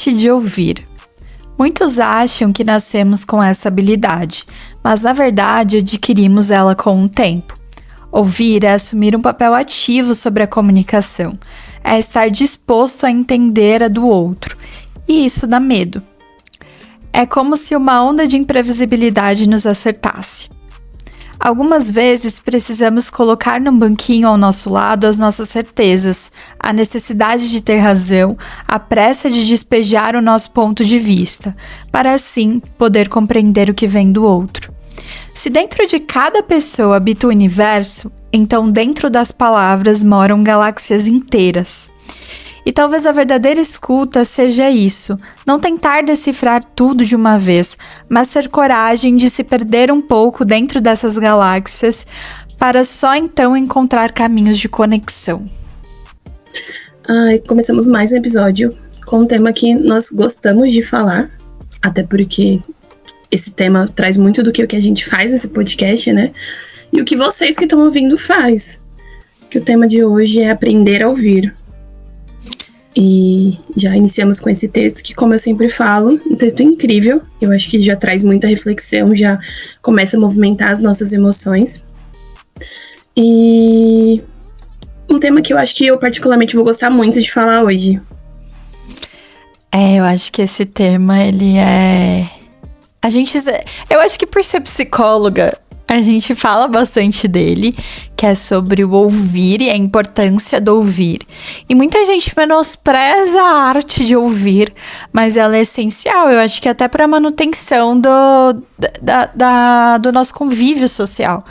arte de ouvir. Muitos acham que nascemos com essa habilidade, mas na verdade adquirimos ela com o tempo. Ouvir é assumir um papel ativo sobre a comunicação, é estar disposto a entender a do outro, e isso dá medo. É como se uma onda de imprevisibilidade nos acertasse. Algumas vezes precisamos colocar num banquinho ao nosso lado as nossas certezas, a necessidade de ter razão, a pressa de despejar o nosso ponto de vista, para assim poder compreender o que vem do outro. Se dentro de cada pessoa habita o universo, então dentro das palavras moram galáxias inteiras. E talvez a verdadeira escuta seja isso, não tentar decifrar tudo de uma vez, mas ter coragem de se perder um pouco dentro dessas galáxias para só então encontrar caminhos de conexão. Começamos mais um episódio com um tema que nós gostamos de falar, até porque esse tema traz muito do que a gente faz nesse podcast, né? E o que vocês que estão ouvindo faz. Que o tema de hoje é aprender a ouvir. E já iniciamos com esse texto que, como eu sempre falo, um texto incrível. Eu acho que já traz muita reflexão, já começa a movimentar as nossas emoções. E um tema que eu acho que eu particularmente vou gostar muito de falar hoje. Eu acho que esse tema, ele é... Eu acho que por ser psicóloga, a gente fala bastante dele, que é sobre o ouvir e a importância do ouvir. E muita gente menospreza a arte de ouvir, mas ela é essencial, eu acho que até para a manutenção do nosso convívio social,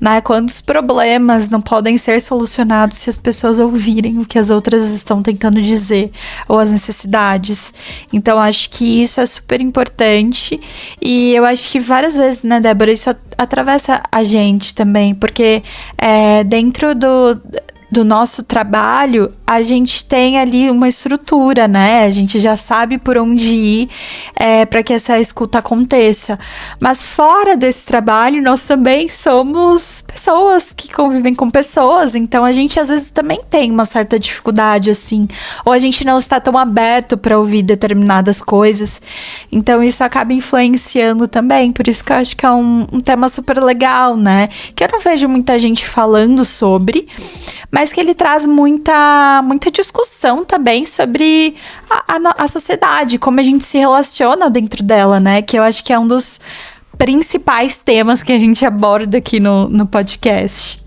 né? Quantos problemas não podem ser solucionados se as pessoas ouvirem o que as outras estão tentando dizer, ou as necessidades. Então, acho que isso é super importante, e eu acho que várias vezes, né, Débora, isso atravessa a gente também, porque dentro do nosso trabalho, a gente tem ali uma estrutura, né? A gente já sabe por onde ir para que essa escuta aconteça. Mas fora desse trabalho, nós também somos pessoas que convivem com pessoas, então a gente às vezes também tem uma certa dificuldade, assim, ou a gente não está tão aberto para ouvir determinadas coisas, então isso acaba influenciando também, por isso que eu acho que é um tema super legal, né? Que eu não vejo muita gente falando sobre, mas que ele traz muita discussão também sobre a sociedade, como a gente se relaciona dentro dela, né? Que eu acho que é um dos principais temas que a gente aborda aqui no podcast.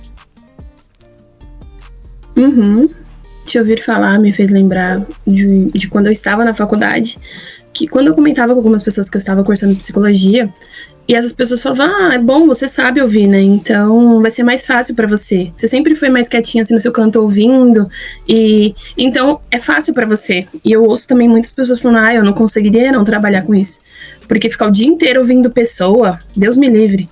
Te ouvir falar me fez lembrar de quando eu estava na faculdade, que quando eu comentava com algumas pessoas que eu estava cursando psicologia, e essas pessoas falavam, é bom, você sabe ouvir, né? Então vai ser mais fácil pra você. Você sempre foi mais quietinha assim no seu canto ouvindo, e então é fácil pra você. E eu ouço também muitas pessoas falando, eu não conseguiria não trabalhar com isso. Porque ficar o dia inteiro ouvindo pessoa, Deus me livre.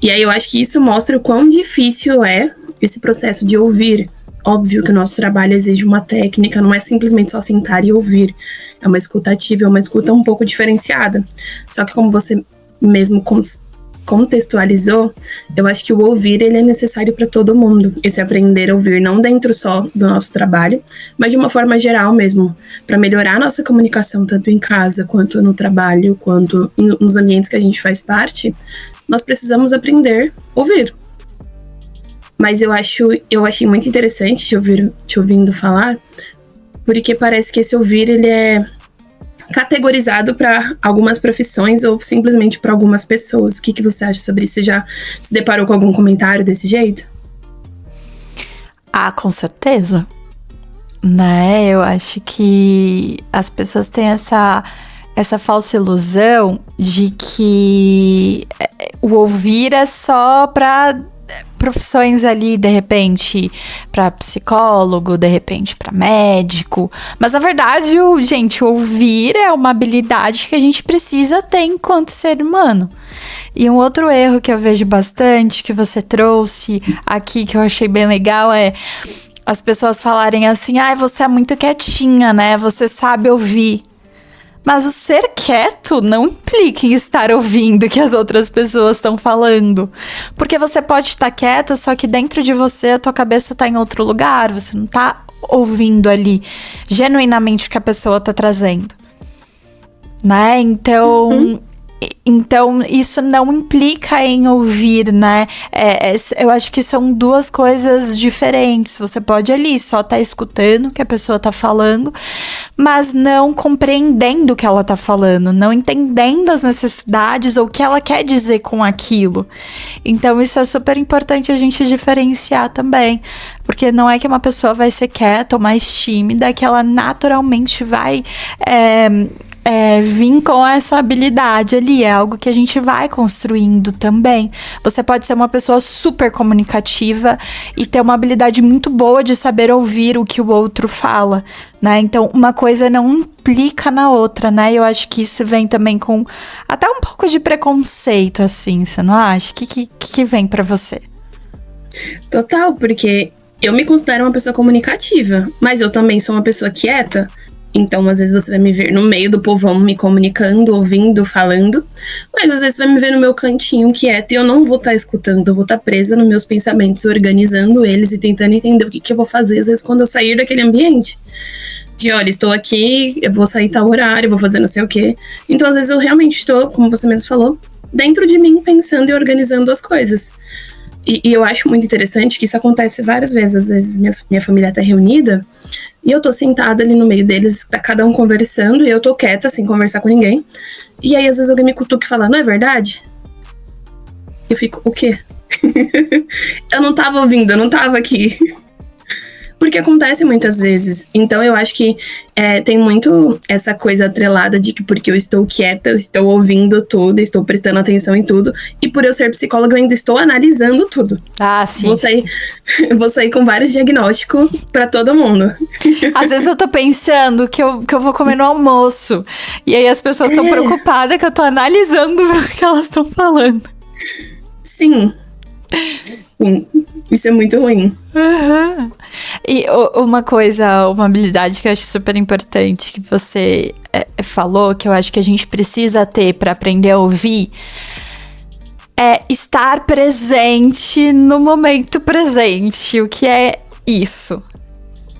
E aí eu acho que isso mostra o quão difícil é esse processo de ouvir. Óbvio que o nosso trabalho exige uma técnica, não é simplesmente só sentar e ouvir. É uma escuta ativa, é uma escuta um pouco diferenciada. Só que como você mesmo contextualizou, eu acho que o ouvir ele é necessário para todo mundo. Esse aprender a ouvir não dentro só do nosso trabalho, mas de uma forma geral mesmo, para melhorar a nossa comunicação, tanto em casa, quanto no trabalho, quanto nos ambientes que a gente faz parte, nós precisamos aprender a ouvir. Mas eu achei muito interessante te ouvindo falar, porque parece que esse ouvir ele é categorizado para algumas profissões ou simplesmente para algumas pessoas. O que você acha sobre isso? Você já se deparou com algum comentário desse jeito? Com certeza. Né? Eu acho que as pessoas têm essa falsa ilusão de que o ouvir é só para profissões ali, de repente, para psicólogo, de repente, para médico. Mas, na verdade, gente, ouvir é uma habilidade que a gente precisa ter enquanto ser humano. E um outro erro que eu vejo bastante, que você trouxe aqui, que eu achei bem legal, é as pessoas falarem assim, você é muito quietinha, né? Você sabe ouvir. Mas o ser quieto não implica em estar ouvindo o que as outras pessoas estão falando. Porque você pode estar quieto, só que dentro de você a tua cabeça está em outro lugar. Você não está ouvindo ali genuinamente o que a pessoa está trazendo. né? Então, isso não implica em ouvir, né? Eu acho que são duas coisas diferentes. Você pode ali só estar escutando o que a pessoa tá falando, mas não compreendendo o que ela tá falando, não entendendo as necessidades ou o que ela quer dizer com aquilo. Então, isso é super importante a gente diferenciar também. Porque não é que uma pessoa vai ser quieta ou mais tímida, que ela naturalmente vai vir com essa habilidade ali, é algo que a gente vai construindo também. Você pode ser uma pessoa super comunicativa e ter uma habilidade muito boa de saber ouvir o que o outro fala, né? Então, uma coisa não implica na outra, né? Eu acho que isso vem também com até um pouco de preconceito, assim, você não acha? O que vem pra você? Total, porque eu me considero uma pessoa comunicativa, mas eu também sou uma pessoa quieta. Então, às vezes você vai me ver no meio do povão me comunicando, ouvindo, falando. Mas às vezes vai me ver no meu cantinho quieta e eu não vou estar escutando. Eu vou estar presa nos meus pensamentos, organizando eles e tentando entender o que eu vou fazer, às vezes, quando eu sair daquele ambiente. De, olha, estou aqui, eu vou sair tal horário, vou fazer não sei o quê. Então, às vezes eu realmente estou, como você mesmo falou, dentro de mim, pensando e organizando as coisas. E eu acho muito interessante que isso acontece várias vezes. Às vezes minha família tá reunida e eu tô sentada ali no meio deles, tá cada um conversando e eu tô quieta, sem conversar com ninguém. E aí, às vezes, alguém me cutuca e fala, não é verdade? Eu fico, o quê? Eu não tava ouvindo, eu não tava aqui. Porque acontece muitas vezes. Então, eu acho que tem muito essa coisa atrelada de que porque eu estou quieta, eu estou ouvindo tudo, estou prestando atenção em tudo. E por eu ser psicóloga, eu ainda estou analisando tudo. Ah, sim. Vou sair com vários diagnósticos pra todo mundo. Às vezes eu tô pensando que eu vou comer no almoço. E aí as pessoas estão preocupadas que eu tô analisando o que elas estão falando. Sim. Sim, isso é muito ruim. Uhum. E uma habilidade que eu acho super importante que você falou, que eu acho que a gente precisa ter para aprender a ouvir, é estar presente no momento presente. O que é isso?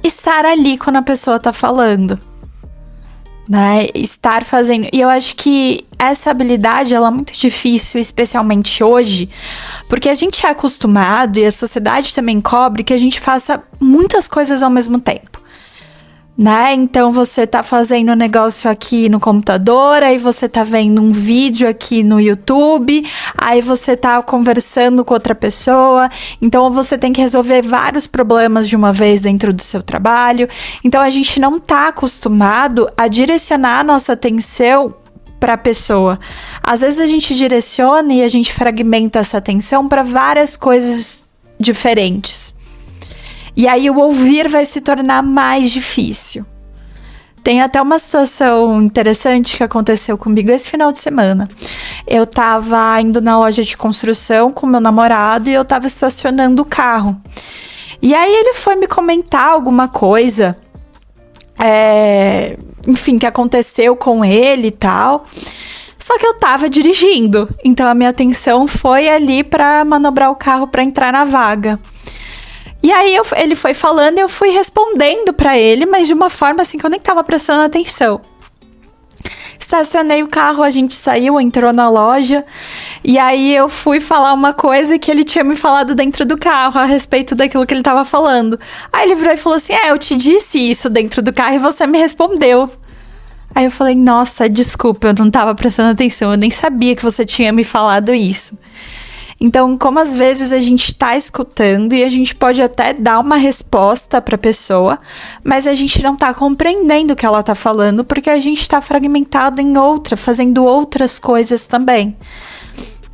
Estar ali quando a pessoa tá falando, né? Estar fazendo. E eu acho que essa habilidade, ela é muito difícil, especialmente hoje, porque a gente é acostumado, e a sociedade também cobre, que a gente faça muitas coisas ao mesmo tempo, né? Então, você tá fazendo um negócio aqui no computador, aí você tá vendo um vídeo aqui no YouTube, aí você tá conversando com outra pessoa, então você tem que resolver vários problemas de uma vez dentro do seu trabalho. Então, a gente não tá acostumado a direcionar a nossa atenção para a pessoa. Às vezes a gente direciona e a gente fragmenta essa atenção para várias coisas diferentes. E aí o ouvir vai se tornar mais difícil. Tem até uma situação interessante que aconteceu comigo esse final de semana. Eu tava indo na loja de construção com meu namorado e eu tava estacionando o carro. E aí ele foi me comentar alguma coisa, enfim, que aconteceu com ele e tal. Só que eu tava dirigindo, então a minha atenção foi ali pra manobrar o carro pra entrar na vaga. E aí ele foi falando e eu fui respondendo pra ele, mas de uma forma assim que eu nem tava prestando atenção. Estacionei o carro, a gente saiu, entrou na loja, e aí eu fui falar uma coisa que ele tinha me falado dentro do carro a respeito daquilo que ele tava falando. Aí ele virou e falou assim, eu te disse isso dentro do carro e você me respondeu. Aí eu falei, nossa, desculpa, eu não tava prestando atenção, eu nem sabia que você tinha me falado isso. Então, como às vezes a gente tá escutando e a gente pode até dar uma resposta pra pessoa, mas a gente não tá compreendendo o que ela tá falando porque a gente tá fragmentado em fazendo outras coisas também,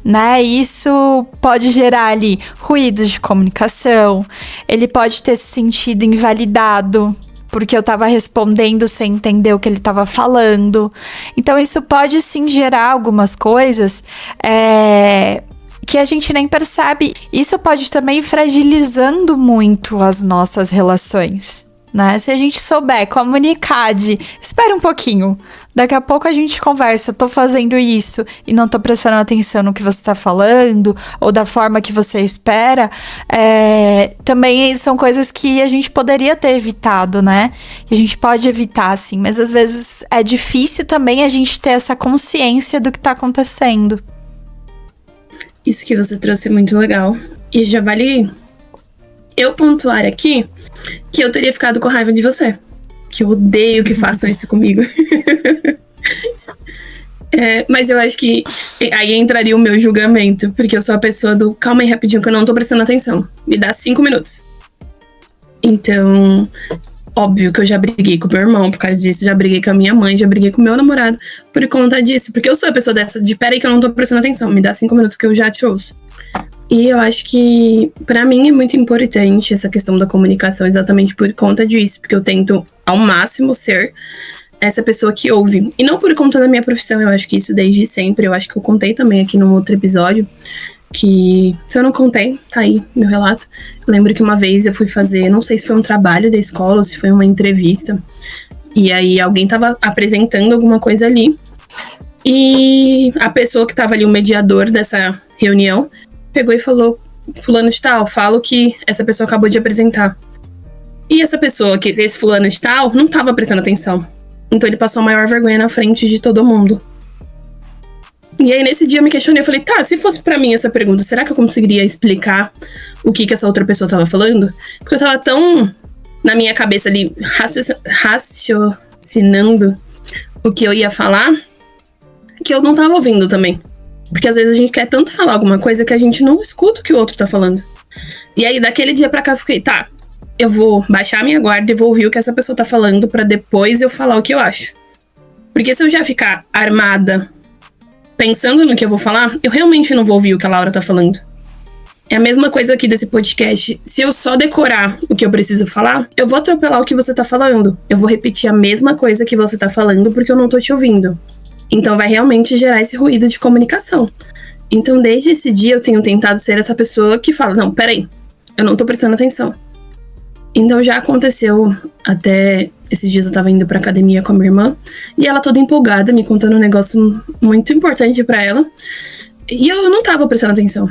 né? Isso pode gerar ali ruídos de comunicação, ele pode ter se sentido invalidado porque eu tava respondendo sem entender o que ele tava falando. Então, isso pode sim gerar algumas coisas que a gente nem percebe. Isso pode também ir fragilizando muito as nossas relações, né? Se a gente souber comunicar espera um pouquinho, daqui a pouco a gente conversa, eu tô fazendo isso e não tô prestando atenção no que você tá falando, ou da forma que você espera, também são coisas que a gente poderia ter evitado, né? E a gente pode evitar, sim, mas às vezes é difícil também a gente ter essa consciência do que tá acontecendo. Isso que você trouxe é muito legal. E já vale eu pontuar aqui que eu teria ficado com raiva de você. Que eu odeio que façam isso comigo. Mas eu acho que aí entraria o meu julgamento. Porque eu sou a pessoa do calma aí rapidinho que eu não tô prestando atenção. Me dá 5 minutos. Então, óbvio que eu já briguei com meu irmão por causa disso. Já briguei com a minha mãe, já briguei com o meu namorado por conta disso. Porque eu sou a pessoa dessa de peraí que eu não tô prestando atenção. Me dá 5 minutos que eu já te ouço. E eu acho que, pra mim, é muito importante essa questão da comunicação exatamente por conta disso. Porque eu tento, ao máximo, ser essa pessoa que ouve. E não por conta da minha profissão, eu acho que isso desde sempre. Eu acho que eu contei também aqui num outro episódio. Que, se eu não contei, tá aí meu relato. Eu lembro que uma vez eu fui fazer, não sei se foi um trabalho da escola ou se foi uma entrevista. E aí alguém tava apresentando alguma coisa ali. E a pessoa que tava ali, o mediador dessa reunião, pegou e falou, fulano de tal, fala o que essa pessoa acabou de apresentar. E essa pessoa, esse fulano de tal, não tava prestando atenção. Então ele passou a maior vergonha na frente de todo mundo. E aí nesse dia eu me questionei, eu falei, tá, se fosse pra mim essa pergunta, será que eu conseguiria explicar o que essa outra pessoa tava falando? Porque eu tava tão na minha cabeça ali, raciocinando o que eu ia falar, que eu não tava ouvindo também. Porque às vezes a gente quer tanto falar alguma coisa que a gente não escuta o que o outro tá falando. E aí, daquele dia pra cá, eu fiquei, tá, eu vou baixar a minha guarda e vou ouvir o que essa pessoa tá falando pra depois eu falar o que eu acho. Porque se eu já ficar armada pensando no que eu vou falar, eu realmente não vou ouvir o que a Laura tá falando. É a mesma coisa aqui desse podcast. Se eu só decorar o que eu preciso falar, eu vou atropelar o que você tá falando. Eu vou repetir a mesma coisa que você tá falando porque eu não tô te ouvindo. Então vai realmente gerar esse ruído de comunicação. Então desde esse dia eu tenho tentado ser essa pessoa que fala, não, peraí, eu não tô prestando atenção. Então já aconteceu, até esses dias eu tava indo pra academia com a minha irmã, e ela toda empolgada, me contando um negócio muito importante pra ela, e eu não tava prestando atenção.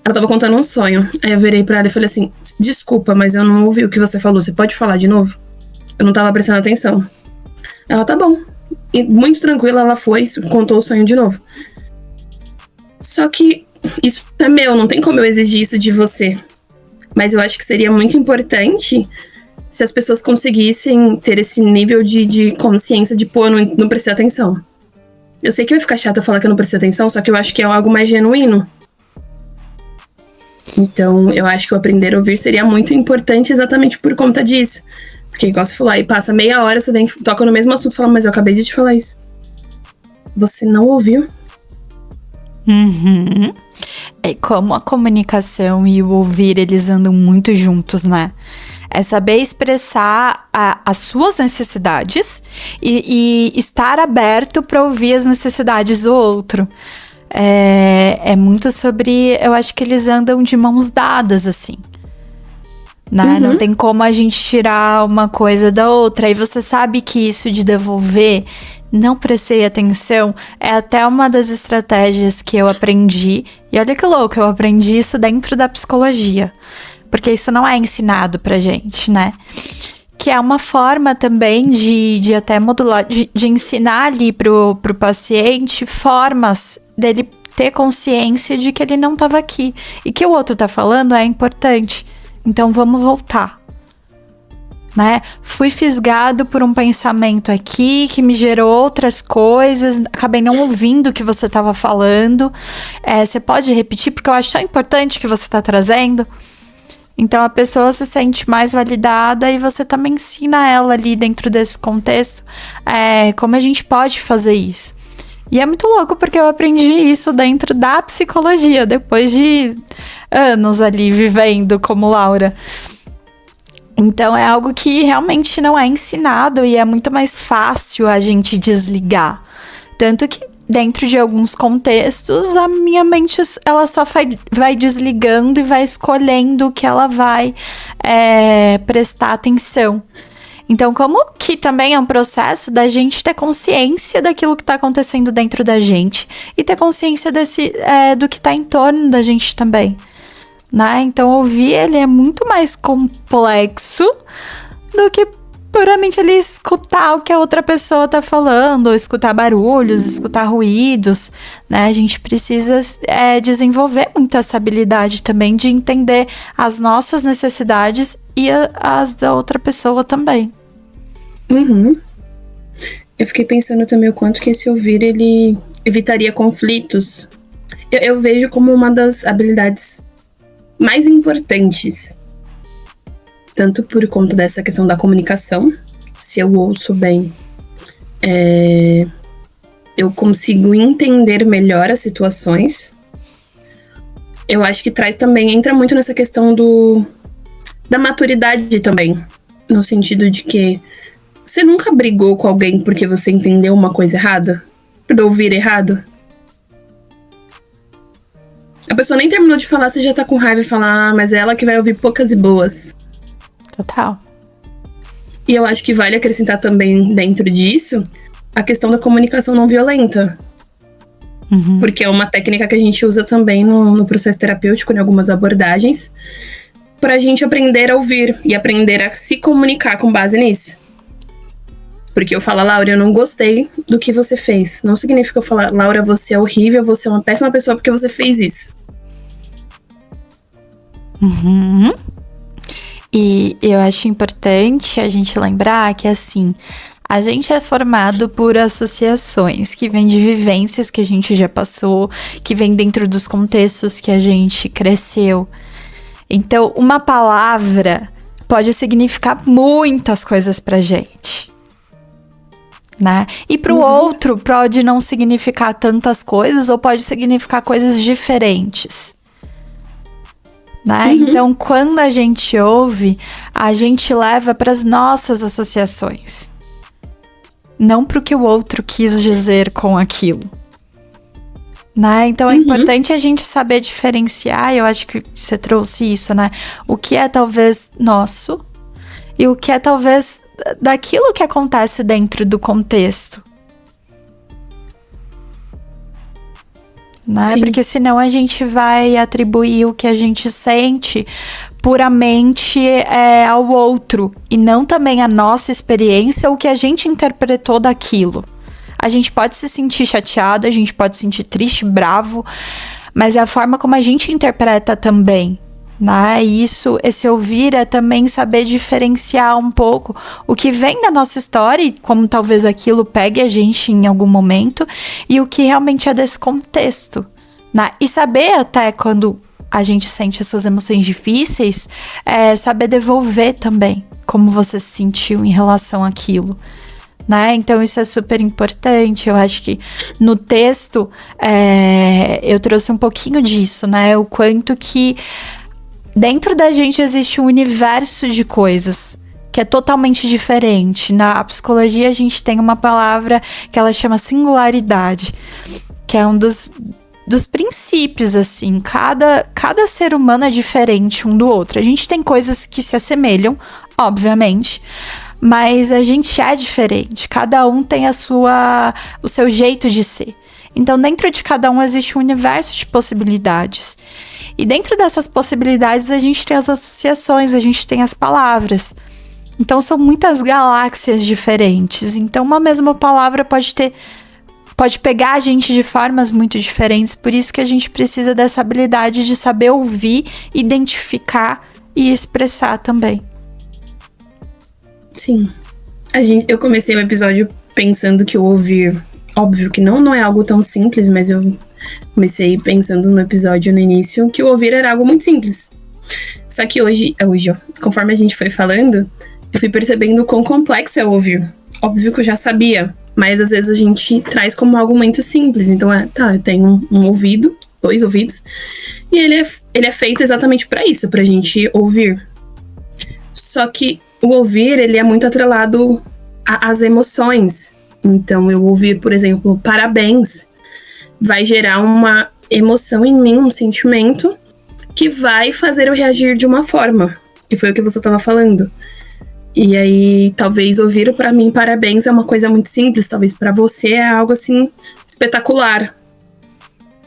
Ela tava contando um sonho, aí eu virei pra ela e falei assim, desculpa, mas eu não ouvi o que você falou, você pode falar de novo? Eu não tava prestando atenção. Ela, tá bom. E muito tranquila, ela foi e contou o sonho de novo. Só que isso é meu, não tem como eu exigir isso de você. Mas eu acho que seria muito importante se as pessoas conseguissem ter esse nível de consciência de, pô, eu não prestei atenção. Eu sei que vai ficar chato eu falar que eu não prestei atenção, só que eu acho que é algo mais genuíno. Então, eu acho que o aprender a ouvir seria muito importante exatamente por conta disso. Porque, igual você falou, aí passa meia hora, você toca no mesmo assunto e fala, mas eu acabei de te falar isso. Você não ouviu? Uhum. É como a comunicação e o ouvir, eles andam muito juntos, né? É saber expressar as suas necessidades e estar aberto para ouvir as necessidades do outro. É muito sobre... Eu acho que eles andam de mãos dadas, assim. Né? Uhum. Não tem como a gente tirar uma coisa da outra. E você sabe que isso de devolver, não prestei atenção, é até uma das estratégias que eu aprendi. E olha que louco, eu aprendi isso dentro da psicologia. Porque isso não é ensinado pra gente, né? Que é uma forma também de até modular, de ensinar ali pro paciente formas dele ter consciência de que ele não estava aqui. E que o outro tá falando é importante. Então vamos voltar, né? Fui fisgado por um pensamento aqui que me gerou outras coisas, acabei não ouvindo o que você estava falando. Você pode repetir porque eu acho tão importante que você está trazendo. Então a pessoa se sente mais validada e você também ensina ela ali dentro desse contexto como a gente pode fazer isso. E é muito louco porque eu aprendi isso dentro da psicologia, depois de anos ali vivendo como Laura. Então é algo que realmente não é ensinado e é muito mais fácil a gente desligar. Tanto que dentro de alguns contextos, a minha mente, ela só vai desligando e vai escolhendo o que ela vai prestar atenção. Então, como que também é um processo da gente ter consciência daquilo que tá acontecendo dentro da gente e ter consciência do que tá em torno da gente também, né? Então, ouvir, ele é muito mais complexo do que puramente ele escutar o que a outra pessoa tá falando, ou escutar barulhos, escutar ruídos, né? A gente precisa desenvolver muito essa habilidade também de entender as nossas necessidades e as da outra pessoa também. Uhum. Eu fiquei pensando também o quanto que esse ouvir, ele evitaria conflitos. Eu vejo como uma das habilidades mais importantes. Tanto por conta dessa questão da comunicação. Se eu ouço bem, eu consigo entender melhor as situações. Eu acho que entra muito nessa questão da maturidade também. No sentido de que você nunca brigou com alguém porque você entendeu uma coisa errada? Por ouvir errado? A pessoa nem terminou de falar, você já tá com raiva e fala, mas é ela que vai ouvir poucas e boas. Total. E eu acho que vale acrescentar também dentro disso a questão da comunicação não violenta. Uhum. Porque é uma técnica que a gente usa também no processo terapêutico, em algumas abordagens, pra gente aprender a ouvir e aprender a se comunicar com base nisso. Porque eu falo, Laura, eu não gostei do que você fez. Não significa eu falar, Laura, você é horrível, você é uma péssima pessoa porque você fez isso. Uhum. E eu acho importante a gente lembrar que, assim, a gente é formado por associações que vêm de vivências que a gente já passou, que vêm dentro dos contextos que a gente cresceu. Então, uma palavra pode significar muitas coisas pra gente, né? E pro outro pode não significar tantas coisas ou pode significar coisas diferentes. Né? Então, quando a gente ouve, a gente leva para as nossas associações, não para o que o outro quis dizer com aquilo, né? Então, é importante a gente saber diferenciar. Eu acho que você trouxe isso, né? O que é talvez nosso e o que é talvez daquilo que acontece dentro do contexto. Né? Porque senão a gente vai atribuir o que a gente sente puramente ao outro e não também a nossa experiência ou o que a gente interpretou daquilo. A gente pode se sentir chateado, a gente pode se sentir triste, bravo, mas é a forma como a gente interpreta também. Né? Esse ouvir é também saber diferenciar um pouco o que vem da nossa história e como talvez aquilo pegue a gente em algum momento e o que realmente é desse contexto, né? E saber até quando a gente sente essas emoções difíceis, saber devolver também como você se sentiu em relação àquilo. Né? Então isso é super importante. Eu acho que no texto eu trouxe um pouquinho disso, né? O quanto que dentro da gente existe um universo de coisas que é totalmente diferente. Na psicologia a gente tem uma palavra que ela chama singularidade, que é um dos princípios, assim. Cada ser humano é diferente um do outro. A gente tem coisas que se assemelham, obviamente, mas a gente é diferente. Cada um tem o seu jeito de ser. Então, dentro de cada um existe um universo de possibilidades. E dentro dessas possibilidades, a gente tem as associações, a gente tem as palavras. Então, são muitas galáxias diferentes. Então, uma mesma palavra pode pegar a gente de formas muito diferentes. Por isso que a gente precisa dessa habilidade de saber ouvir, identificar e expressar também. Sim. Eu comecei o episódio pensando que o ouvir... Óbvio que não é algo tão simples, mas eu comecei pensando no episódio no início que o ouvir era algo muito simples. Só que hoje, conforme a gente foi falando, eu fui percebendo o quão complexo é o ouvir. Óbvio que eu já sabia, mas às vezes a gente traz como algo muito simples. Então eu tenho um ouvido, 2 ouvidos, e ele é feito exatamente para isso, pra gente ouvir. Só que o ouvir, ele é muito atrelado às emoções. Então, eu ouvir, por exemplo, parabéns, vai gerar uma emoção em mim, um sentimento que vai fazer eu reagir de uma forma, que foi o que você estava falando. E aí, talvez ouvir o pra mim parabéns é uma coisa muito simples, talvez pra você é algo assim espetacular.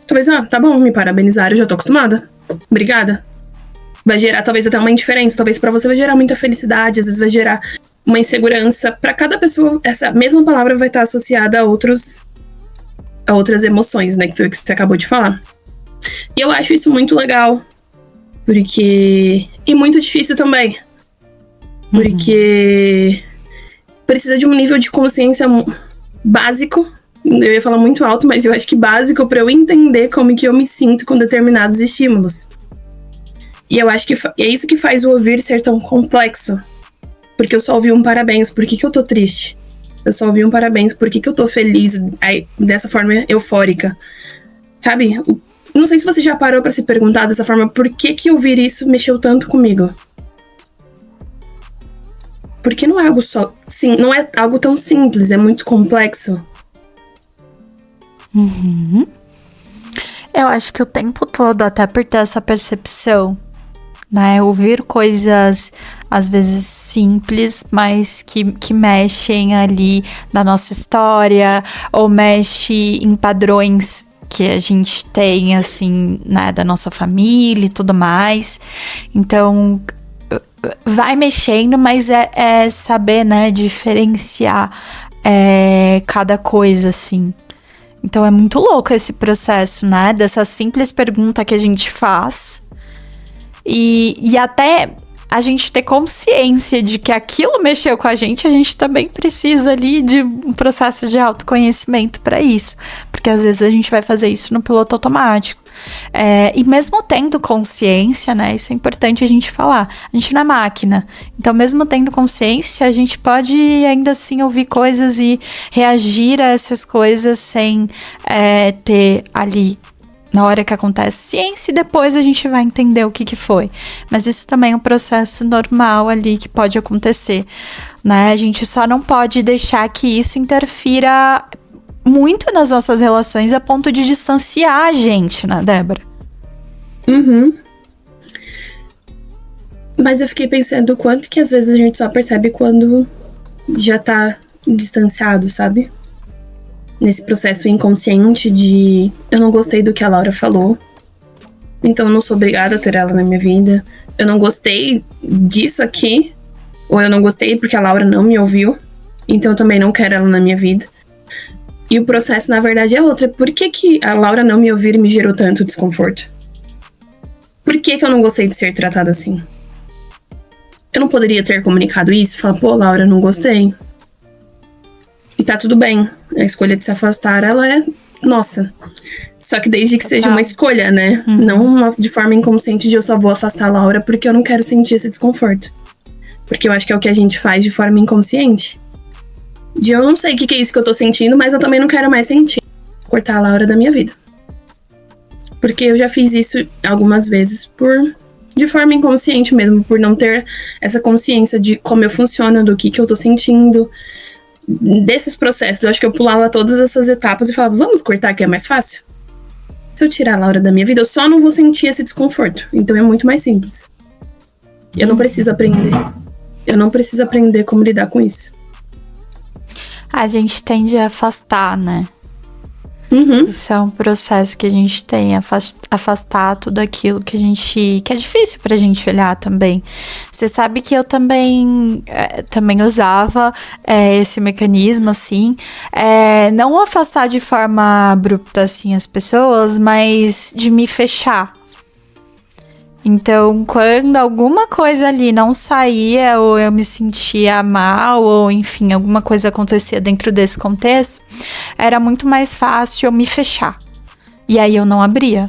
Talvez, tá bom, me parabenizar, eu já tô acostumada. Obrigada. Vai gerar talvez até uma indiferença, talvez pra você vai gerar muita felicidade, às vezes vai gerar uma insegurança. Pra cada pessoa, essa mesma palavra vai estar associada a outras emoções, né, que foi o que você acabou de falar. E eu acho isso muito legal, porque... E muito difícil também. Porque precisa de um nível de consciência básico. Eu ia falar muito alto, mas eu acho que básico pra eu entender como que eu me sinto com determinados estímulos. E eu acho que é isso que faz o ouvir ser tão complexo. Porque eu só ouvi um parabéns, por que eu tô triste? Eu só ouvi um parabéns, por que eu tô feliz dessa forma eufórica? Sabe? Não sei se você já parou pra se perguntar dessa forma, por que ouvir isso mexeu tanto comigo? Porque não é algo só... Sim, não é algo tão simples, é muito complexo. Eu acho que o tempo todo, até por ter essa percepção, né? Ouvir coisas, às vezes, simples, mas que mexem ali na nossa história, ou mexe em padrões que a gente tem, assim, né? Da nossa família e tudo mais. Então... vai mexendo, mas é saber, né, diferenciar cada coisa, assim. Então é muito louco esse processo, né, dessa simples pergunta que a gente faz e até a gente ter consciência de que aquilo mexeu com a gente também precisa ali de um processo de autoconhecimento para isso, porque às vezes a gente vai fazer isso no piloto automático. E mesmo tendo consciência, né, isso é importante a gente falar, a gente não é máquina, então mesmo tendo consciência, a gente pode ainda assim ouvir coisas e reagir a essas coisas sem ter ali, na hora que acontece, ciência, e depois a gente vai entender o que foi. Mas isso também é um processo normal ali que pode acontecer, né? A gente só não pode deixar que isso interfira muito nas nossas relações a ponto de distanciar a gente, né, Débora? Mas eu fiquei pensando o quanto que às vezes a gente só percebe quando já tá distanciado, sabe? Nesse processo inconsciente de eu não gostei do que a Laura falou, então eu não sou obrigada a ter ela na minha vida. Eu não gostei disso aqui, ou eu não gostei porque a Laura não me ouviu, então eu também não quero ela na minha vida. E o processo, na verdade, é outro. Por que a Laura não me ouvir me gerou tanto desconforto? Por que eu não gostei de ser tratada assim? Eu não poderia ter comunicado isso? Falar, pô, Laura, não gostei. E tá tudo bem. A escolha de se afastar, ela é nossa. Só que desde que seja uma escolha, né? Não de forma inconsciente de eu só vou afastar a Laura porque eu não quero sentir esse desconforto. Porque eu acho que é o que a gente faz de forma inconsciente. De eu não sei o que é isso que eu tô sentindo, mas eu também não quero mais sentir. Cortar a Laura da minha vida. Porque eu já fiz isso algumas vezes de forma inconsciente mesmo, por não ter essa consciência de como eu funciono, do que eu tô sentindo, desses processos. Eu acho que eu pulava todas essas etapas e falava, vamos cortar que é mais fácil? Se eu tirar a Laura da minha vida, eu só não vou sentir esse desconforto. Então é muito mais simples. Eu não preciso aprender. Eu não preciso aprender como lidar com isso. A gente tende a afastar, né? Isso é um processo que a gente tem, afastar tudo aquilo que é difícil pra gente olhar também. Você sabe que eu também usava esse mecanismo, assim, não afastar de forma abrupta, assim, as pessoas, mas de me fechar. Então, quando alguma coisa ali não saía, ou eu me sentia mal, ou enfim, alguma coisa acontecia dentro desse contexto, era muito mais fácil eu me fechar. E aí eu não abria.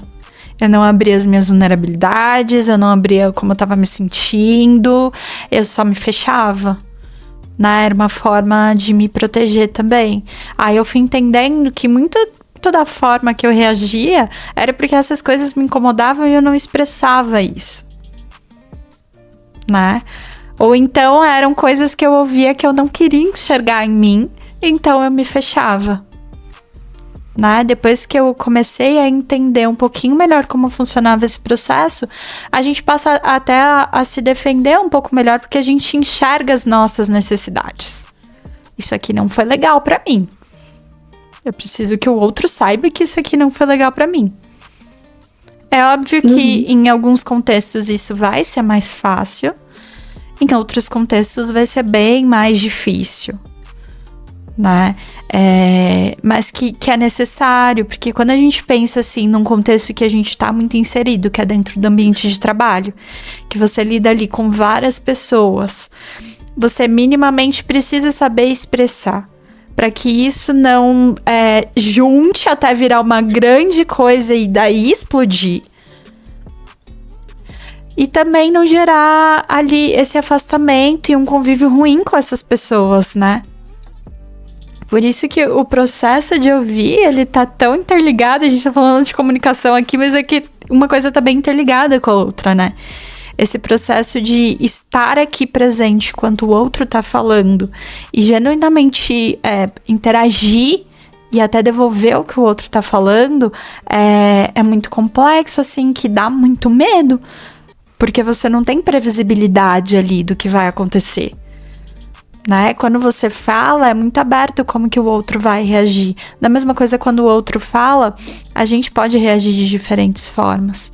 Eu não abria as minhas vulnerabilidades, eu não abria como eu tava me sentindo, eu só me fechava. Né? Era uma forma de me proteger também. Aí eu fui entendendo que muito da forma que eu reagia era porque essas coisas me incomodavam e eu não expressava isso, né? Ou então eram coisas que eu ouvia que eu não queria enxergar em mim, então eu me fechava. né? Depois que eu comecei a entender um pouquinho melhor como funcionava esse processo, a gente passa até a se defender um pouco melhor, porque a gente enxerga as nossas necessidades. Isso aqui não foi legal pra mim. Eu preciso que o outro saiba que isso aqui não foi legal pra mim. É óbvio que em alguns contextos isso vai ser mais fácil, em outros contextos vai ser bem mais difícil, né? Mas que é necessário, porque quando a gente pensa assim num contexto que a gente tá muito inserido, que é dentro do ambiente de trabalho, que você lida ali com várias pessoas, você minimamente precisa saber expressar, para que isso não junte até virar uma grande coisa e daí explodir. E também não gerar ali esse afastamento e um convívio ruim com essas pessoas, né? Por isso que o processo de ouvir, ele tá tão interligado. A gente tá falando de comunicação aqui, mas é que uma coisa tá bem interligada com a outra, né? Esse processo de estar aqui presente quando o outro tá falando e genuinamente interagir e até devolver o que o outro tá falando é muito complexo, assim, que dá muito medo, porque você não tem previsibilidade ali do que vai acontecer, né? Quando você fala, é muito aberto como que o outro vai reagir. Da mesma coisa, quando o outro fala, a gente pode reagir de diferentes formas.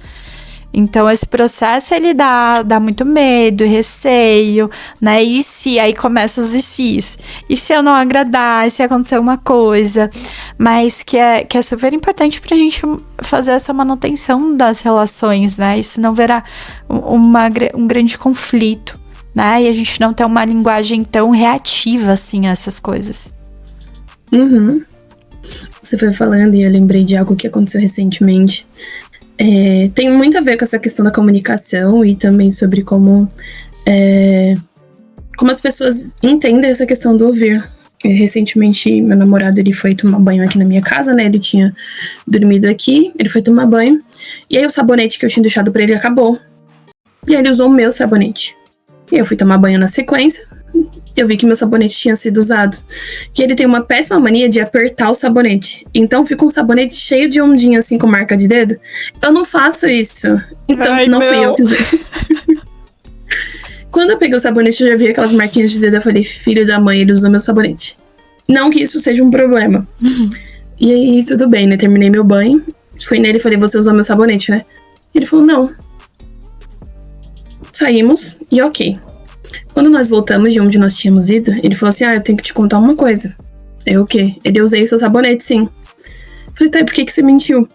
Então, esse processo, ele dá muito medo, receio, né? E se, aí começam os e se's. E se eu não agradar, e se acontecer alguma coisa? Mas que é super importante pra gente fazer essa manutenção das relações, né? Isso não verá um grande conflito, né? E a gente não ter uma linguagem tão reativa, assim, a essas coisas. Você foi falando e eu lembrei de algo que aconteceu recentemente. Tem muito a ver com essa questão da comunicação e também sobre como as pessoas entendem essa questão do ouvir. Recentemente, meu namorado, ele foi tomar banho aqui na minha casa, né? Ele tinha dormido aqui, ele foi tomar banho. E aí o sabonete que eu tinha deixado pra ele acabou. E aí ele usou o meu sabonete. E eu fui tomar banho na sequência. Eu vi que meu sabonete tinha sido usado. Que ele tem uma péssima mania de apertar o sabonete. Então fica um sabonete cheio de ondinha, assim, com marca de dedo. Eu não faço isso. Então não fui eu que usei. Quando eu peguei o sabonete, eu já vi aquelas marquinhas de dedo. Eu falei, filho da mãe, ele usou meu sabonete. Não que isso seja um problema. E aí, tudo bem, né? Terminei meu banho. Fui nele e falei, você usou meu sabonete, né? Ele falou, não. Saímos e ok. Quando nós voltamos de onde nós tínhamos ido, ele falou assim, eu tenho que te contar uma coisa. O quê? Ele, usei seu sabonete, sim. Falei, tá, e por que você mentiu?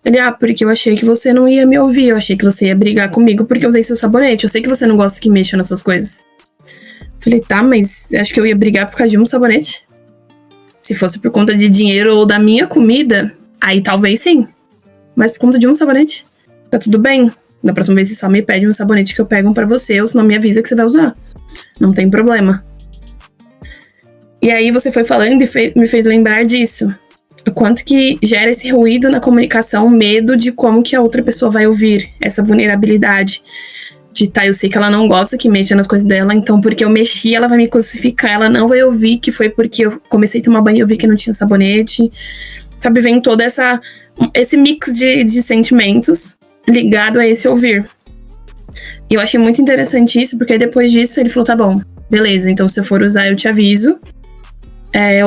Ele, porque eu achei que você não ia me ouvir, eu achei que você ia brigar comigo porque eu usei seu sabonete, eu sei que você não gosta que mexa nas suas coisas. Falei, tá, mas acho que eu ia brigar por causa de um sabonete? Se fosse por conta de dinheiro ou da minha comida, aí talvez sim. Mas por conta de um sabonete, tá tudo bem. Da próxima vez você só me pede um sabonete que eu pego um pra você, ou senão me avisa que você vai usar. Não tem problema. E aí você foi falando e me fez lembrar disso. O quanto que gera esse ruído na comunicação, medo de como que a outra pessoa vai ouvir. Essa vulnerabilidade de, eu sei que ela não gosta que mexa nas coisas dela, então porque eu mexi, ela vai me crucificar, ela não vai ouvir que foi porque eu comecei a tomar banho e eu vi que não tinha sabonete. Sabe, vem todo esse mix de sentimentos ligado a esse ouvir. E eu achei muito interessante isso, porque depois disso ele falou, tá bom, beleza, então se eu for usar eu te aviso,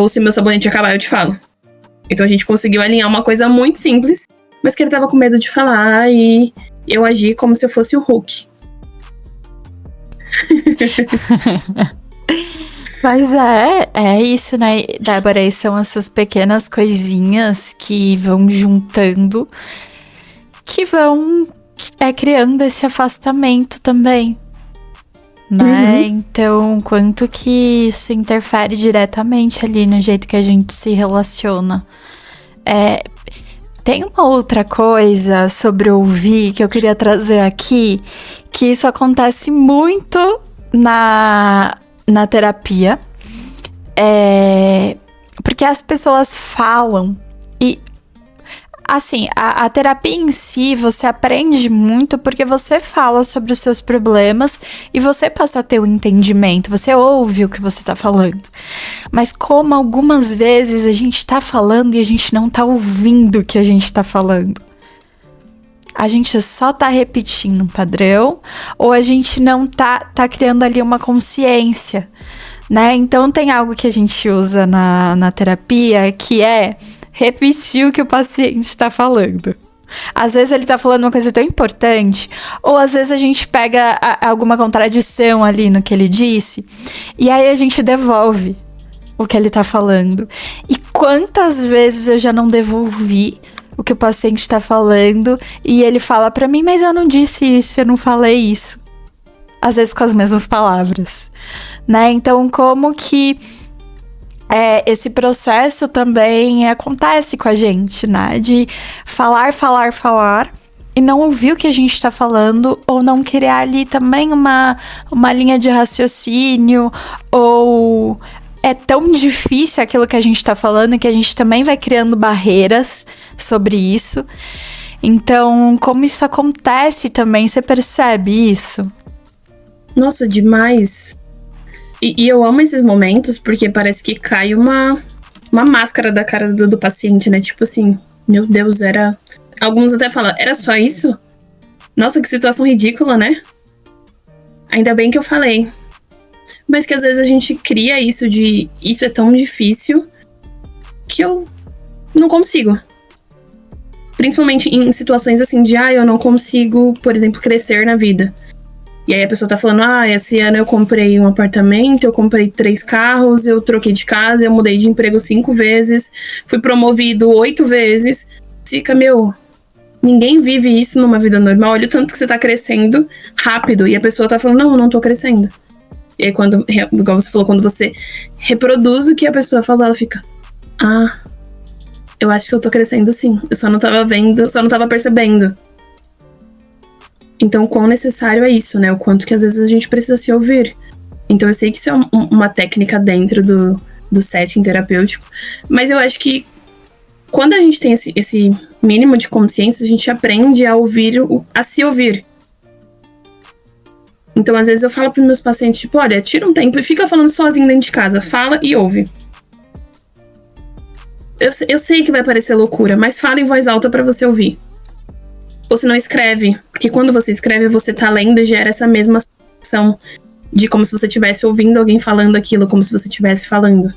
ou se meu sabonete acabar eu te falo. Então a gente conseguiu alinhar uma coisa muito simples, mas que ele tava com medo de falar e eu agi como se eu fosse o Hulk. Mas é isso, né, Débora? E são essas pequenas coisinhas que vão juntando, que vão criando esse afastamento também, né? Então, quanto que isso interfere diretamente ali no jeito que a gente se relaciona. Tem uma outra coisa sobre ouvir que eu queria trazer aqui, que isso acontece muito na terapia, porque as pessoas falam e Assim, a terapia em si, você aprende muito porque você fala sobre os seus problemas e você passa a ter o entendimento, você ouve o que você tá falando. Mas como algumas vezes a gente tá falando e a gente não tá ouvindo o que a gente tá falando. A gente só tá repetindo um padrão ou a gente não tá criando ali uma consciência, né? Então tem algo que a gente usa na terapia que é repetir o que o paciente está falando. Às vezes ele está falando uma coisa tão importante, ou às vezes a gente pega alguma contradição ali no que ele disse, e aí a gente devolve o que ele está falando. E quantas vezes eu já não devolvi o que o paciente está falando, e ele fala para mim, mas eu não disse isso, eu não falei isso. Às vezes com as mesmas palavras, né? Então, como que esse processo também acontece com a gente, né? De falar e não ouvir o que a gente tá falando, ou não criar ali também uma linha de raciocínio, ou é tão difícil aquilo que a gente tá falando que a gente também vai criando barreiras sobre isso. Então, como isso acontece também, você percebe isso? Nossa, demais. E eu amo esses momentos porque parece que cai uma máscara da cara do paciente, né? Tipo assim, meu Deus, era... Alguns até falam, era só isso? Nossa, que situação ridícula, né? Ainda bem que eu falei. Mas que às vezes a gente cria isso de... Isso é tão difícil que eu não consigo. Principalmente em situações assim de... eu não consigo, por exemplo, crescer na vida. E aí a pessoa tá falando, esse ano eu comprei um apartamento, eu comprei 3 carros, eu troquei de casa, eu mudei de emprego 5 vezes, fui promovido 8 vezes. Fica, ninguém vive isso numa vida normal, olha o tanto que você tá crescendo rápido. E a pessoa tá falando, não, eu não tô crescendo. E aí igual você falou, quando você reproduz o que a pessoa falou, ela fica, eu acho que eu tô crescendo sim, eu só não tava vendo, só não tava percebendo. Então, o quão necessário é isso, né? O quanto que às vezes a gente precisa se ouvir. Então, eu sei que isso é uma técnica dentro do setting terapêutico. Mas eu acho que quando a gente tem esse mínimo de consciência, a gente aprende a ouvir, a se ouvir. Então, às vezes eu falo para os meus pacientes, tipo, olha, tira um tempo e fica falando sozinho dentro de casa. Fala e ouve. Eu sei que vai parecer loucura, mas fala em voz alta para você ouvir. Ou se não escreve, porque quando você escreve, você tá lendo e gera essa mesma sensação de como se você estivesse ouvindo alguém falando aquilo, como se você estivesse falando.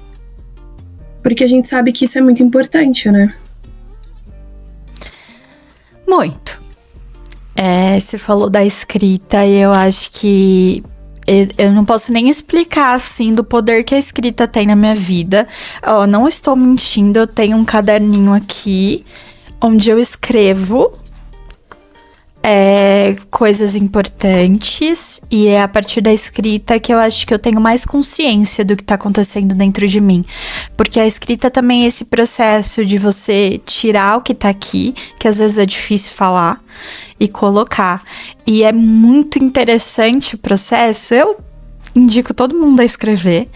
Porque a gente sabe que isso é muito importante, né? Muito. Você falou da escrita e eu acho que eu não posso nem explicar, assim, do poder que a escrita tem na minha vida. Não estou mentindo, eu tenho um caderninho aqui, onde eu escrevo coisas importantes, e é a partir da escrita que eu acho que eu tenho mais consciência do que tá acontecendo dentro de mim, porque a escrita também é esse processo de você tirar o que tá aqui, que às vezes é difícil falar, e colocar, e é muito interessante o processo. Eu indico todo mundo a escrever,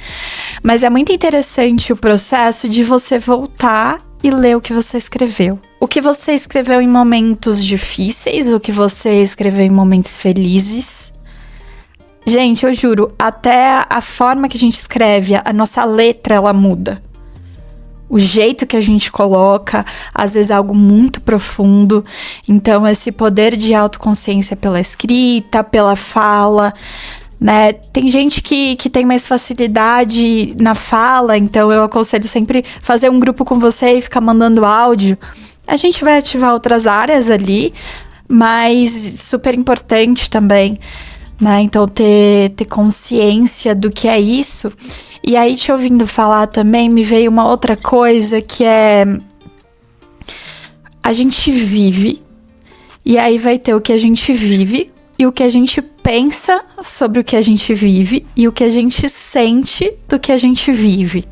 mas é muito interessante o processo de você voltar e ler o que você escreveu. O que você escreveu em momentos difíceis, o que você escreveu em momentos felizes. Gente, eu juro, até a forma que a gente escreve, a nossa letra, ela muda. O jeito que a gente coloca, às vezes é algo muito profundo. Então, esse poder de autoconsciência pela escrita, pela fala, né? Tem gente que tem mais facilidade na fala, então eu aconselho sempre fazer um grupo com você e ficar mandando áudio. A gente vai ativar outras áreas ali, mas super importante também, né? Então ter consciência do que é isso. E aí, te ouvindo falar também, me veio uma outra coisa que é... A gente vive, e aí vai ter o que a gente vive, e o que a gente pensa sobre o que a gente vive, e o que a gente sente do que a gente vive.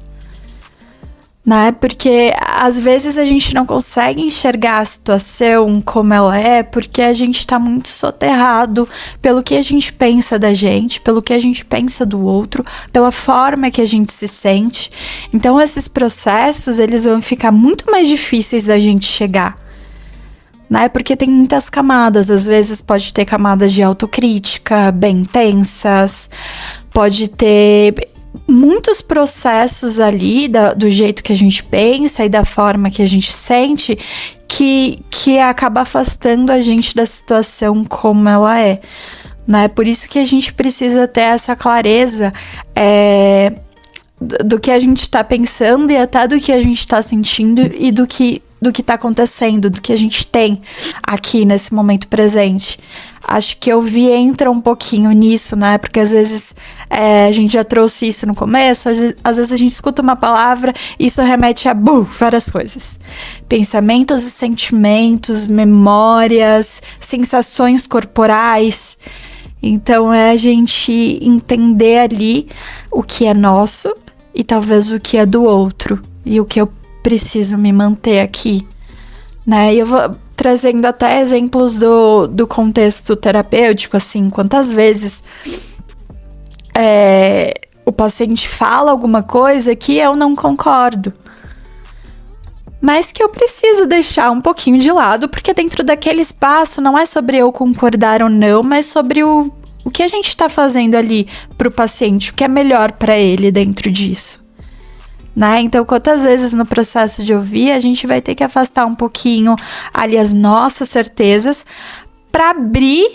Né? Porque às vezes a gente não consegue enxergar a situação como ela é, porque a gente tá muito soterrado pelo que a gente pensa da gente, pelo que a gente pensa do outro, pela forma que a gente se sente. Então esses processos, eles vão ficar muito mais difíceis da gente chegar. né? Porque tem muitas camadas, às vezes pode ter camadas de autocrítica bem intensas, pode ter muitos processos ali do jeito que a gente pensa e da forma que a gente sente que acaba afastando a gente da situação como ela é, né? Por isso que a gente precisa ter essa clareza do que a gente tá pensando e até do que a gente tá sentindo e do que tá acontecendo, do que a gente tem aqui nesse momento presente. Acho que ouvir entra um pouquinho nisso, né? Porque às vezes a gente já trouxe isso no começo, às vezes a gente escuta uma palavra e isso remete a várias coisas. Pensamentos e sentimentos, memórias, sensações corporais. Então é a gente entender ali o que é nosso e talvez o que é do outro e o que eu preciso me manter aqui, né? E eu vou trazendo até exemplos do contexto terapêutico, assim, quantas vezes o paciente fala alguma coisa que eu não concordo, mas que eu preciso deixar um pouquinho de lado, porque dentro daquele espaço não é sobre eu concordar ou não, mas sobre o que a gente tá fazendo ali pro paciente, o que é melhor pra ele dentro disso, né? Então, quantas vezes no processo de ouvir a gente vai ter que afastar um pouquinho ali as nossas certezas pra abrir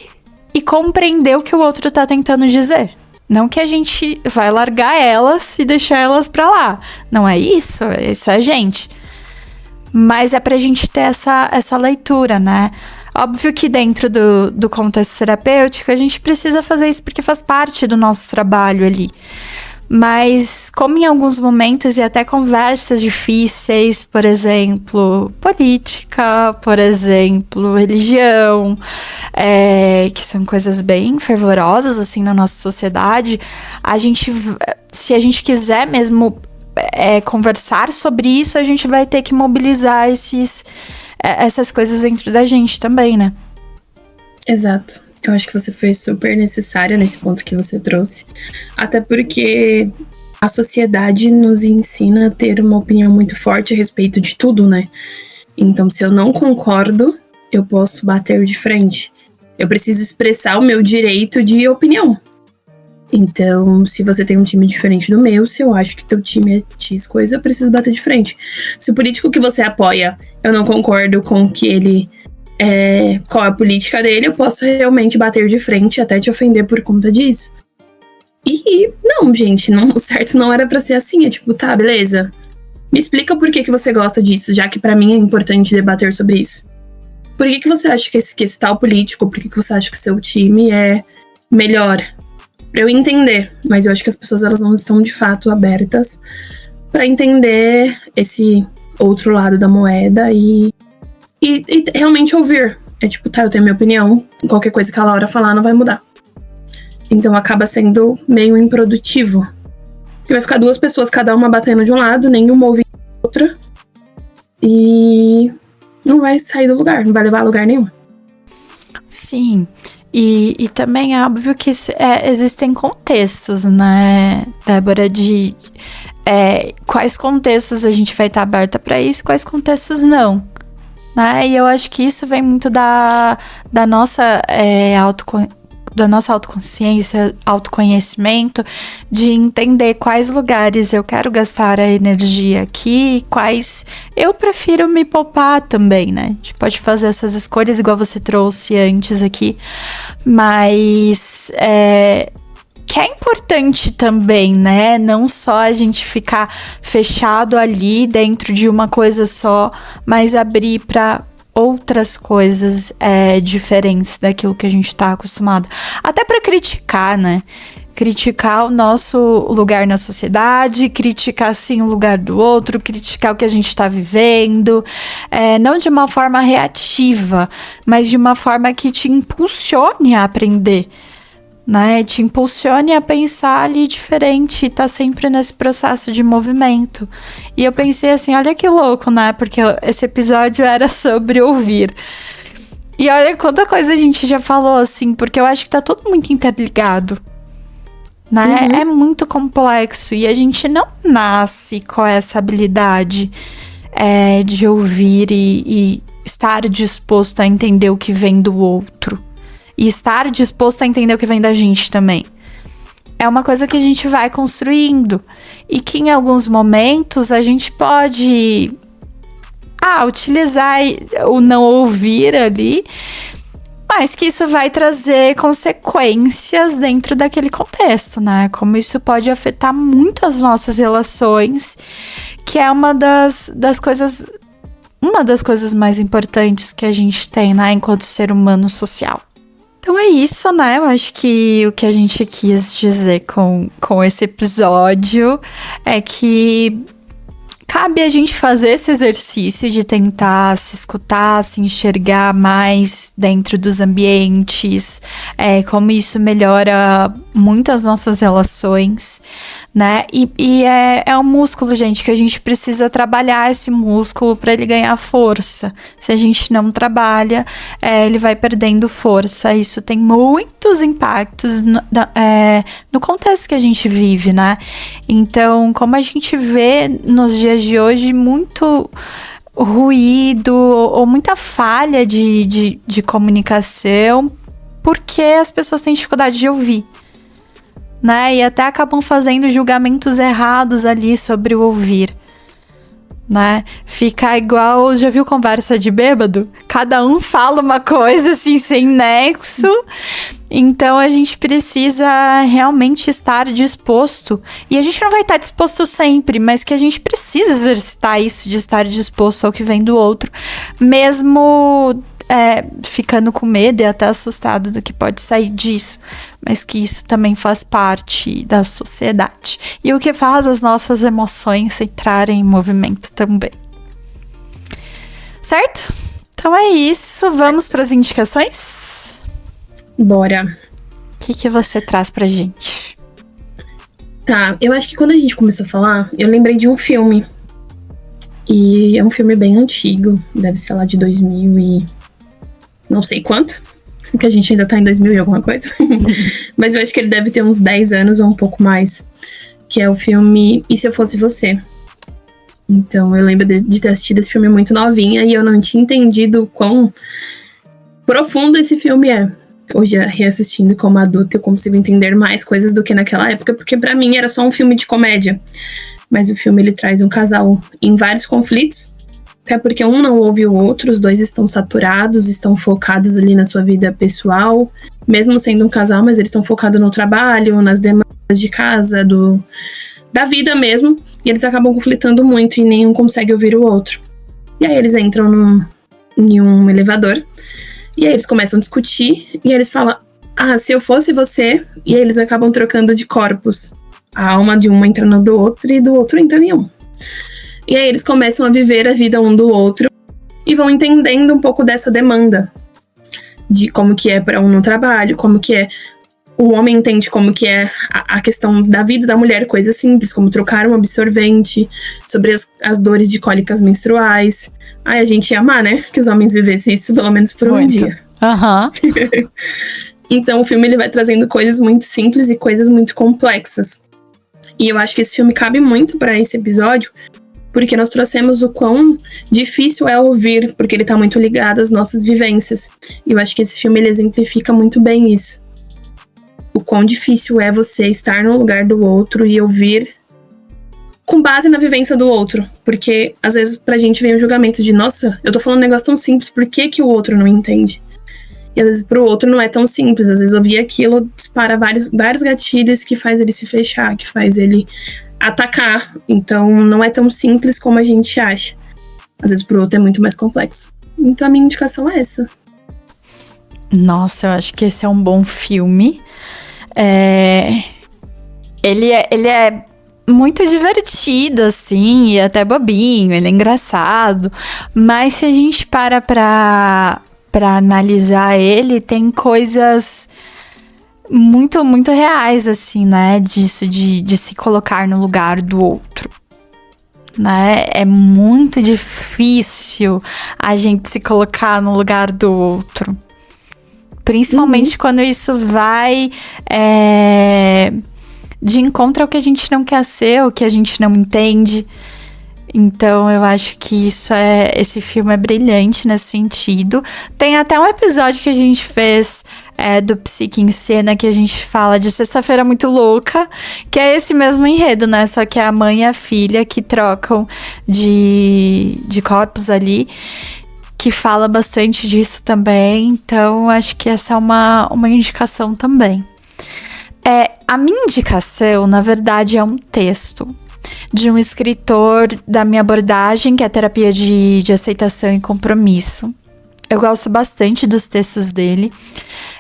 e compreender o que o outro tá tentando dizer. Não que a gente vai largar elas e deixar elas pra lá. Não é isso, isso é a gente. Mas é pra gente ter essa leitura, né? Óbvio que dentro do contexto terapêutico a gente precisa fazer isso porque faz parte do nosso trabalho ali. Mas como em alguns momentos e até conversas difíceis, por exemplo, política, por exemplo, religião, que são coisas bem fervorosas assim na nossa sociedade, se a gente quiser mesmo conversar sobre isso, a gente vai ter que mobilizar essas coisas dentro da gente também, né? Exato. Eu acho que você foi super necessária nesse ponto que você trouxe. Até porque a sociedade nos ensina a ter uma opinião muito forte a respeito de tudo, né? Então, se eu não concordo, eu posso bater de frente. Eu preciso expressar o meu direito de opinião. Então, se você tem um time diferente do meu, se eu acho que teu time é X coisa, eu preciso bater de frente. Se o político que você apoia, eu não concordo com que ele... qual é a política dele, eu posso realmente bater de frente até te ofender por conta disso. E não, gente, o certo não era pra ser assim. É tipo, tá, beleza. Me explica por que você gosta disso, já que pra mim é importante debater sobre isso. Por que você acha que esse tal político, por que você acha que seu time é melhor? Pra eu entender, mas eu acho que as pessoas elas não estão de fato abertas pra entender esse outro lado da moeda e realmente ouvir. É tipo, tá, eu tenho minha opinião, qualquer coisa que a Laura falar não vai mudar. Então acaba sendo meio improdutivo. Porque vai ficar duas pessoas, cada uma batendo de um lado, nenhuma ouvindo a outra. E não vai sair do lugar, não vai levar a lugar nenhum. Sim. E também é óbvio que existem contextos, né, Débora, de quais contextos a gente vai estar aberta para isso, quais contextos não. Né? E eu acho que isso vem muito da nossa autoconsciência, autoconhecimento, de entender quais lugares eu quero gastar a energia aqui, quais eu prefiro me poupar também, né? A gente pode fazer essas escolhas igual você trouxe antes aqui, mas que é importante também, né? Não só a gente ficar fechado ali dentro de uma coisa só, mas abrir para outras coisas diferentes daquilo que a gente tá acostumado. Até para criticar, né? Criticar o nosso lugar na sociedade, criticar sim o lugar do outro, criticar o que a gente tá vivendo, não de uma forma reativa, mas de uma forma que te impulsione a aprender, né? Te impulsione a pensar ali diferente, tá sempre nesse processo de movimento. E eu pensei assim, olha que louco, né? Porque esse episódio era sobre ouvir. E olha quanta coisa a gente já falou, assim, porque eu acho que tá tudo muito interligado, né? É muito complexo e a gente não nasce com essa habilidade de ouvir e estar disposto a entender o que vem do outro. E estar disposto a entender o que vem da gente também. É uma coisa que a gente vai construindo. E que em alguns momentos a gente pode utilizar o não ouvir ali, mas que isso vai trazer consequências dentro daquele contexto, né? Como isso pode afetar muito as nossas relações, que é uma das coisas mais importantes que a gente tem, né, enquanto ser humano social. Então é isso, né? Eu acho que o que a gente quis dizer com esse episódio é que cabe a gente fazer esse exercício de tentar se escutar, se enxergar mais dentro dos ambientes, como isso melhora muito as nossas relações, né? E é um músculo, gente, que a gente precisa trabalhar esse músculo para ele ganhar força. Se a gente não trabalha, ele vai perdendo força. Isso tem muitos impactos no contexto que a gente vive, né? Então, como a gente vê nos dias de hoje, muito ruído ou muita falha de comunicação, porque as pessoas têm dificuldade de ouvir, né? E até acabam fazendo julgamentos errados ali sobre o ouvir, né? Fica igual, já viu conversa de bêbado? Cada um fala uma coisa assim, sem nexo. Então a gente precisa realmente estar disposto. E a gente não vai estar disposto sempre, mas que a gente precisa exercitar isso de estar disposto ao que vem do outro, mesmo ficando com medo e até assustado do que pode sair disso, mas que isso também faz parte da sociedade e o que faz as nossas emoções entrarem em movimento também. Certo? Então é isso, vamos para as indicações? Bora. O que você traz pra gente? Tá, eu acho que quando a gente começou a falar, eu lembrei de um filme. E é um filme bem antigo, deve ser lá de 2000 e não sei quanto, que a gente ainda tá em 2000 e alguma coisa. Mas eu acho que ele deve ter uns 10 anos ou um pouco mais, que é o filme E Se Eu Fosse Você. Então eu lembro de ter assistido esse filme muito novinha e eu não tinha entendido o quão profundo esse filme é. Hoje, reassistindo como adulta, eu consigo entender mais coisas do que naquela época, porque pra mim era só um filme de comédia. Mas o filme, ele traz um casal em vários conflitos, até porque um não ouve o outro, os dois estão saturados, estão focados ali na sua vida pessoal, mesmo sendo um casal, mas eles estão focados no trabalho, nas demandas de casa, da vida mesmo, e eles acabam conflitando muito e nenhum consegue ouvir o outro. E aí eles entram em um elevador, e aí eles começam a discutir, e aí eles falam, se eu fosse você, e aí eles acabam trocando de corpos. A alma de um entra no do outro, e do outro entra em um. E aí eles começam a viver a vida um do outro, e vão entendendo um pouco dessa demanda. De como que é para um no trabalho, como que é... O homem entende como que é a questão da vida da mulher, coisas simples, como trocar um absorvente, sobre as dores de cólicas menstruais. A gente ia amar, né? Que os homens vivessem isso pelo menos por um dia. Uhum. Então o filme, ele vai trazendo coisas muito simples e coisas muito complexas. E eu acho que esse filme cabe muito para esse episódio, porque nós trouxemos o quão difícil é ouvir, porque ele tá muito ligado às nossas vivências. E eu acho que esse filme, ele exemplifica muito bem isso. O quão difícil é você estar no lugar do outro e ouvir com base na vivência do outro. Porque, às vezes, pra gente vem o julgamento de, nossa, eu tô falando um negócio tão simples, por que o outro não entende? E, às vezes, pro outro não é tão simples. Às vezes, ouvir aquilo dispara vários gatilhos que faz ele se fechar, que faz ele atacar. Então, não é tão simples como a gente acha. Às vezes, pro outro é muito mais complexo. Então, a minha indicação é essa. Nossa, eu acho que esse é um bom filme. Ele é muito divertido, assim, e até bobinho, ele é engraçado. Mas se a gente pra analisar ele, tem coisas muito, muito reais, assim, né? Disso, de se colocar no lugar do outro, né? É muito difícil a gente se colocar no lugar do outro. Principalmente quando isso vai de encontro ao que a gente não quer ser, o que a gente não entende. Então eu acho que esse filme é brilhante nesse sentido. Tem até um episódio que a gente fez do Psique em Cena, que a gente fala de Sexta-feira Muito Louca, que é esse mesmo enredo, né? Só que é a mãe e a filha que trocam de corpos ali, que fala bastante disso também. Então acho que essa é uma indicação também. A minha indicação, na verdade, é um texto de um escritor da minha abordagem, que é a terapia de aceitação e compromisso. Eu gosto bastante dos textos dele.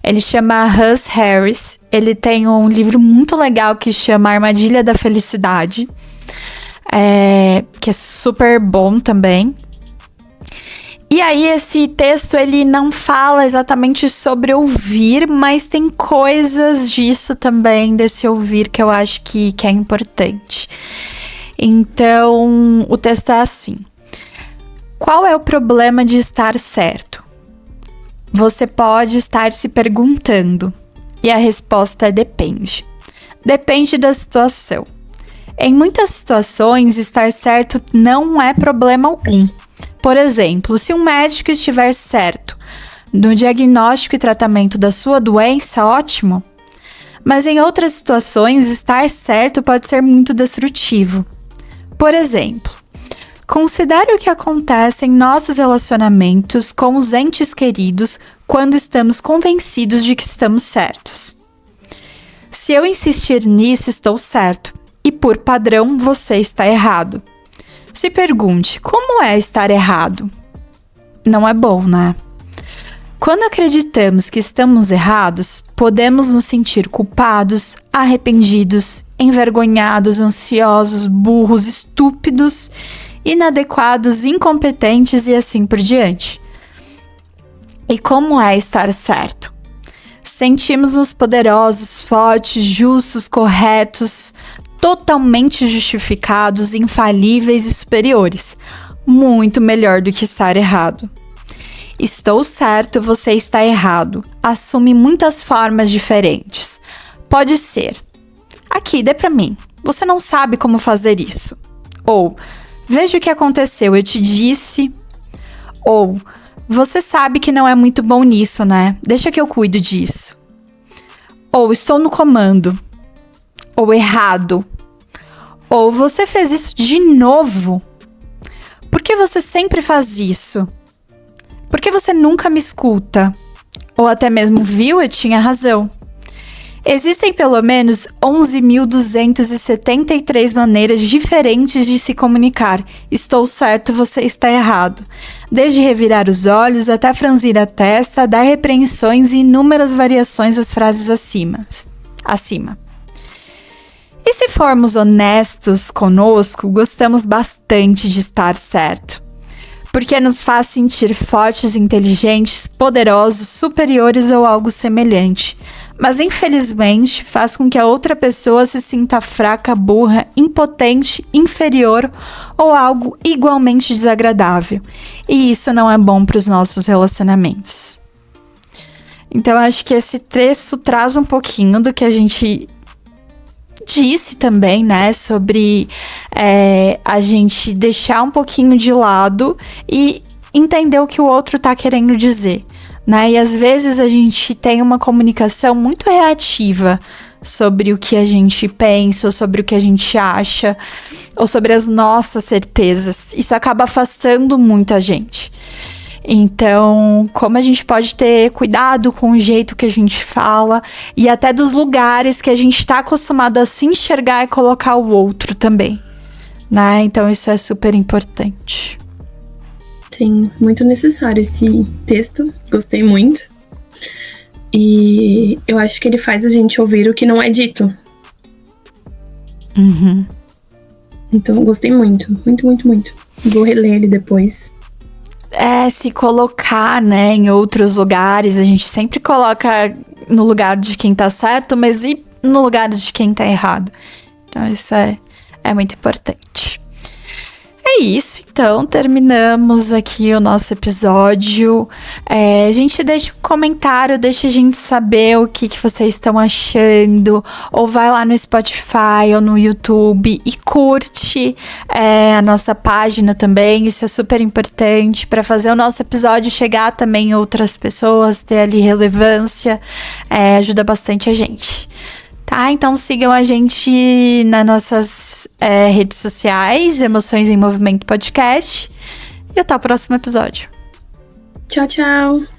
Ele chama Russ Harris. Ele tem um livro muito legal que chama Armadilha da Felicidade, que é super bom também. E aí esse texto, ele não fala exatamente sobre ouvir, mas tem coisas disso também, desse ouvir, que eu acho que é importante. Então, o texto é assim: qual é o problema de estar certo? Você pode estar se perguntando, e a resposta é depende. Depende da situação. Em muitas situações, estar certo não é problema algum. Por exemplo, se um médico estiver certo no diagnóstico e tratamento da sua doença, ótimo. Mas em outras situações, estar certo pode ser muito destrutivo. Por exemplo, considere o que acontece em nossos relacionamentos com os entes queridos quando estamos convencidos de que estamos certos. Se eu insistir nisso, estou certo, e por padrão você está errado. Se pergunte, como é estar errado? Não é bom, né? Quando acreditamos que estamos errados, podemos nos sentir culpados, arrependidos, envergonhados, ansiosos, burros, estúpidos, inadequados, incompetentes e assim por diante. E como é estar certo? Sentimos-nos poderosos, fortes, justos, corretos, totalmente justificados, infalíveis e superiores. Muito melhor do que estar errado. Estou certo, você está errado. Assume muitas formas diferentes. Pode ser: aqui, dê pra mim. Você não sabe como fazer isso. Ou: veja o que aconteceu, eu te disse. Ou: você sabe que não é muito bom nisso, né? Deixa que eu cuido disso. Ou: estou no comando. Ou: errado. Ou: você fez isso de novo. Por que você sempre faz isso? Por que você nunca me escuta? Ou até mesmo: viu, eu tinha razão. Existem pelo menos 11.273 maneiras diferentes de se comunicar. Estou certo, você está errado. Desde revirar os olhos até franzir a testa, dar repreensões e inúmeras variações das frases acima. E se formos honestos conosco, gostamos bastante de estar certo. Porque nos faz sentir fortes, inteligentes, poderosos, superiores ou algo semelhante. Mas infelizmente faz com que a outra pessoa se sinta fraca, burra, impotente, inferior ou algo igualmente desagradável. E isso não é bom para os nossos relacionamentos. Então acho que esse texto traz um pouquinho do que a gente disse também, né, sobre a gente deixar um pouquinho de lado e entender o que o outro tá querendo dizer, né? E às vezes a gente tem uma comunicação muito reativa sobre o que a gente pensa, ou sobre o que a gente acha, ou sobre as nossas certezas. Isso acaba afastando muita gente. Então, como a gente pode ter cuidado com o jeito que a gente fala e até dos lugares que a gente está acostumado a se enxergar e colocar o outro também, né? Então, isso é super importante. Sim, muito necessário esse texto. Gostei muito. E eu acho que ele faz a gente ouvir o que não é dito. Uhum. Então, gostei muito. Muito, muito, muito. Vou reler ele depois. Se colocar, né, em outros lugares. A gente sempre coloca no lugar de quem tá certo, mas e no lugar de quem tá errado? Então isso é muito importante. É é isso, então, terminamos aqui o nosso episódio. A gente deixa um comentário, deixa a gente saber o que vocês estão achando, ou vai lá no Spotify ou no YouTube e curte a nossa página também, isso é super importante para fazer o nosso episódio chegar também em outras pessoas, ter ali relevância, ajuda bastante a gente. Tá, então sigam a gente nas nossas redes sociais, Emoções em Movimento Podcast. E até o próximo episódio. Tchau, tchau.